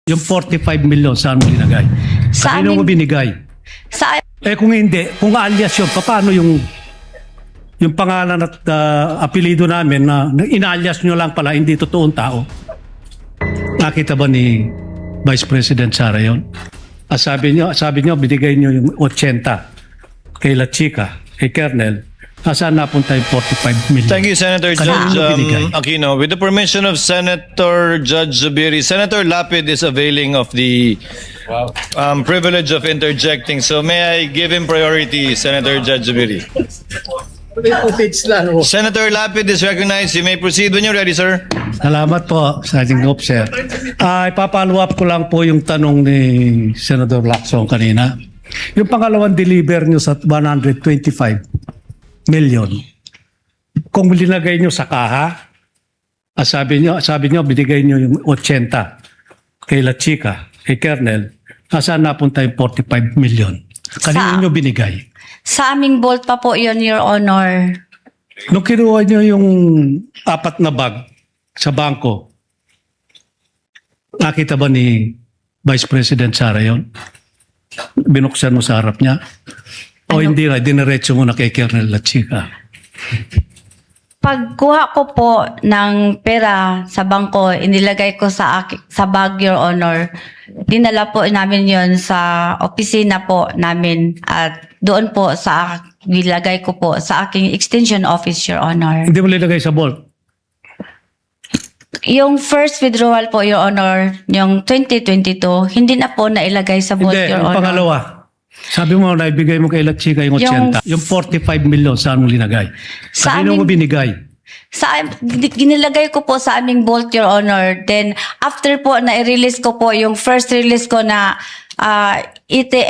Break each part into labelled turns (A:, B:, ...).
A: Yung 45 million, saan mo linagay?
B: Sa
A: Kanino mo
B: amin-
A: binigay?
B: Sa
A: Kung hindi, kung alias yun, paano yung pangalan at apelido namin na inalias nyo lang pala, hindi totoong tao? Nakita ba ni Vice President Sara yun? Sabi nyo, binigay nyo yung 80 kay La Chica, kay Kernel. Nasaan napunta yung 45 million?
C: Thank you, Senator
A: Kanino
C: Judge
A: mo binigay?
C: Aquino. With the permission of Senator Judge Zubiri, Senator Lapid is availing of the privilege of interjecting. So may I give him priority, Senator Judge Zubiri? Senator Lapid is recognized. You may proceed when you're ready, sir.
A: Salamat po, Sergeant Officer. Ipapalo up ko lang po yung tanong ni Senator Lacson kanina. Yung pangalawang deliver nyo sa 125 million, kung linagay nyo sa kaha, sabi nyo, binigay nyo yung 80 kay La Chica, kay Kernel, nasaan napunta yung 45 million? Kanino nyo binigay?
B: sa aming vault pa po yon, Your Honor.
A: Nung kinuha nyo yung 4 na bag sa bangko, nakita ba ni Vice President Sara yun? Binuksan mo sa harap niya? O hindi na, diniretso mo na kay Kernel La Chica?
B: Pagkuha ko po ng pera sa bangko, inilagay ko sa bag, Your Honor. Dinala po namin yon sa opisina po namin at doon po nilagay ko po sa aking extension office, Your Honor.
A: Hindi mo linagay sa vault?
B: Yung first withdrawal po, Your Honor, yung 2022, hindi na po nailagay sa vault,
A: Hindi,
B: Your
A: yung
B: Honor.
A: pangalawa. Sabi mo, naibigay mo kay La Chica yung 80. Yung 45 million, saan mo linagay?
B: Sa
A: Kanino mo
B: aming-
A: binigay?
B: Ginilagay ko po sa aming vault, Your Honor. Then, after po na-release ko po, yung first release ko na 80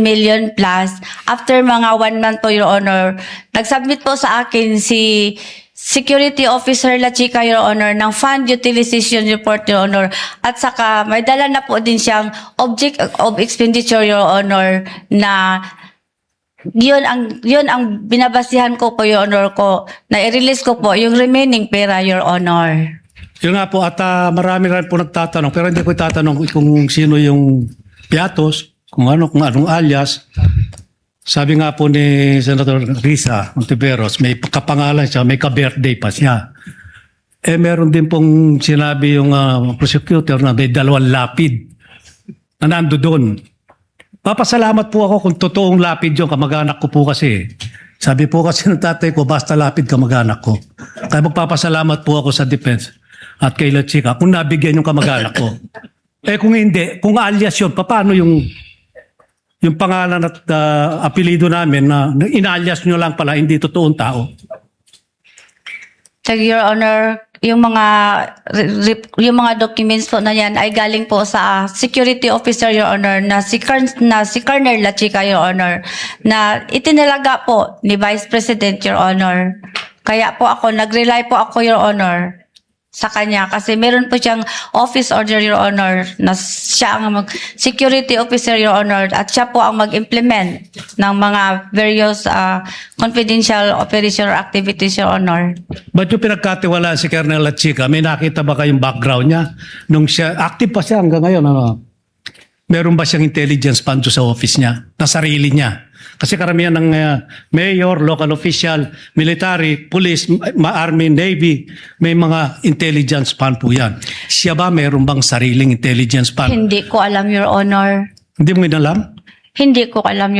B: million plus, after mga 1 month po, Your Honor, nag-submit po sa akin si Security Officer La Chica, Your Honor, ng Fund Utilization Report, Your Honor. At saka, may dala na po din siyang Object of Expenditure, Your Honor, na yun ang binabasihan ko po, Your Honor, ko na i-release ko po yung remaining pera, Your Honor.
A: Yun nga po, at marami rin po nagtatanong, pero hindi ko itatanong kung sino yung piatos, kung anong alias. Sabi nga po ni Senator Risa Ontiveros, may kapangalan siya, may ka-birthday pa siya. Meron din pong sinabi yung prosecutor na may 2 lapid na nando doon. Papasalamat po ako kung totoong lapid yung kamag-anak ko po kasi. Sabi po kasi ng tatay ko, basta lapid kamag-anak ko. Kaya magpapasalamat po ako sa defense at kay La Chica kung nabigyan yung kamag-anak ko. Kung hindi, kung alias yun, paano yung pangalan at apelido namin na inalias nyo lang pala, hindi totoong tao?
B: Your Honor, yung mga documents po na yan ay galing po sa Security Officer, Your Honor, na si Colonel La Chica, Your Honor, na itinalaga po ni Vice President, Your Honor. Kaya po nag-rely po ako, Your Honor, sa kanya kasi meron po siyang office order, Your Honor, na siya ang security officer, Your Honor, at siya po ang mag-implement ng mga various confidential operation or activities, Your Honor.
A: Ba't yung pinagkatiwalaan si Colonel La Chica, may nakita ba kayong background niya? Nung siya, active pa siya hanggang ngayon, meron ba siyang intelligence fund sa office niya, na sarili niya? Kasi karamihan ng mayor, local official, military, police, army, navy, may mga intelligence fund po yan. Siya ba meron bang sariling intelligence fund?
B: Hindi ko alam, Your Honor.
A: Hindi mo inalam?
B: Hindi ko alam,